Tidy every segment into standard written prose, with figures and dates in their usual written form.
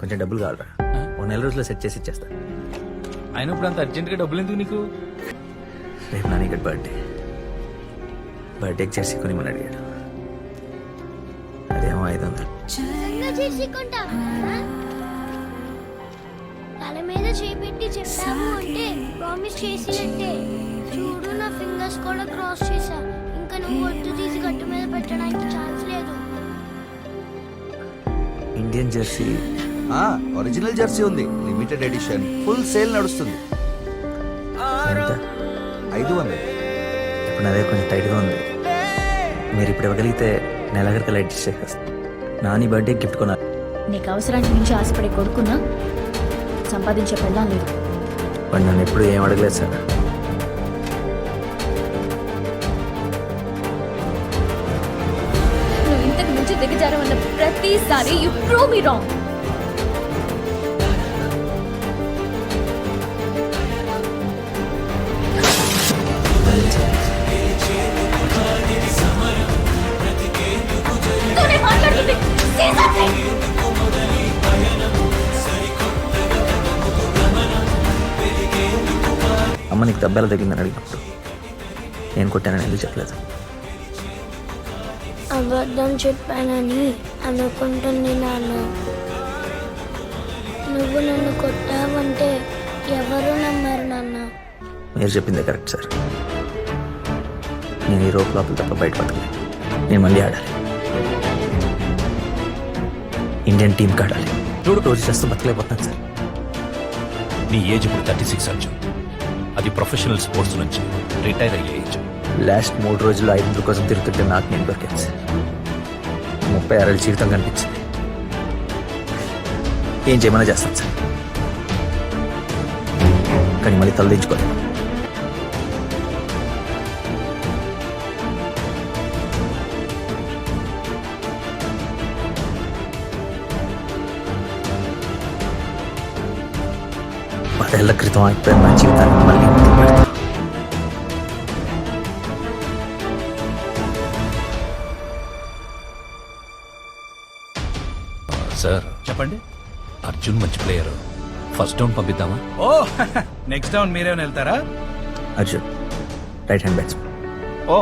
కొంచెం డబ్బులు కావాలరా, ఓ నెల రోజుల్లో సెట్ చేసి ఇచ్చేస్తా. ఆయన ఇప్పుడు అంత అర్జెంట్గా డబ్బులు ఎందుకు నీకు? రేపు నాని ఇక్కడ బర్త్డేకి జెర్సీ కొనిమని అడిగాడు. అదేమో 500. జెర్సీ కొంటావా? తల మీద చేపెట్టి చెప్పావు అంటే ప్రామిస్ చేసినట్టే. చూడు నా ఫింగర్స్ కూడా క్రాస్ చేశా. ఇంకా నువ్వు ఒట్టు తీసి గట్టు మీద పెట్టడానికి ఛాన్స్ లేదు. ఇండియన్ జెర్సీ ఒరిజినల్ జెర్సీ ఉంది, లిమిటెడ్ ఎడిషన్, ఫుల్ సేల్ నడుస్తుంది. ఎంత? 500. ఇప్పుడు అదే కొంచెం టైట్గా ఉంది. మీరు ఇప్పుడు ఇవ్వగలిగితే నెలగరికి లైట్ చేసేస్తా. నాని బర్త్డే గిఫ్ట్ కొన్నారు. నీకు అవసరానికి మించి ఆశపడే కొడుకున్నా సంపాదించే పెళ్ళం లేదు. వాడు నన్ను ఎప్పుడు ఏం అడగలేదు సార్. నువ్వు ఇంతకు మించి దిగజారమన్న ప్రతిసారి యు ప్రూవ్ మీ రాంగ్. అమ్మ నీకు దెబ్బలు తగ్గిందని అడిగినప్పుడు నేను కొట్టానని ఎందుకు చెప్పలేదు? అబద్ధం చెప్పానని అనుకుంటుంది నాన్న. నువ్వు నన్ను కొట్టావంటే ఎవరు నమ్మరు నాన్న. మీరు చెప్పిందే కరెక్ట్ సార్. నేను ఈ రోప్ లోపల తప్ప బయటపడలేదు. నేను మళ్ళీ ఆడాలి, ఇండియన్ టీంకి ఆడాలి. రోజు చేస్తూ బతకలేకపోతున్నాను సార్. నీ ఏజ్ ఇప్పుడు 36 అర్జున్. అది ప్రొఫెషనల్ స్పోర్ట్స్ నుంచి రిటైర్ అయ్యే ఏజ్. లాస్ట్ 3 రోజుల్లో 500 కోసం తిరుగుతుంటే నాకు నేను దొరికాను సార్. 36 ఏళ్ళ జీవితం కనిపించింది. ఏం చేయమన్నా చేస్తాను సార్, కానీ మళ్ళీ తలదించుకోలేదు. పదేళ్ల క్రితం అయిపోయిన నా జీవితాన్ని మళ్ళీ మొదలు పెడతా. సార్ చెప్పండి. అర్జున్ మంచి ప్లేయర్, ఫస్ట్ డౌన్ పంపిద్దామా? ఓ నెక్స్ట్ డౌన్ మీరేమైనా వెళ్తారా? Arjun right hand batsmen. ఓ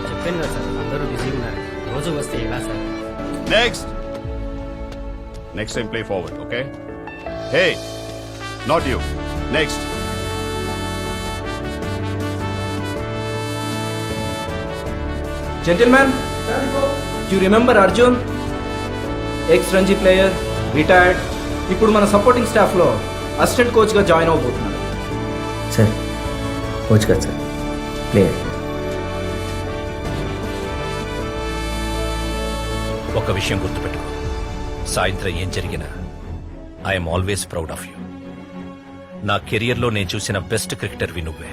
చెప్పాను కదా సార్, అందరూ బిజీగా ఉన్నారు. రోజు వస్తే ఎలా sir? Next time play forward, okay? Hey, not you. Next. Gentlemen, you remember Arjun? Ex-Ranji player, retired. ఇప్పుడు మన సపోర్టింగ్ స్టాఫ్లో అసిస్టెంట్ కోచ్గా జాయిన్ అవబోతున్నాడు. సార్ కోచ్ కాదు సార్, ప్లేయర్. ఒక విషయం గుర్తుపెట్టుకో, సాయంత్రం ఏం జరిగినా I'm always proud of you. నా కెరియర్లో నేను చూసిన బెస్ట్ క్రికెటర్వి నువ్వే.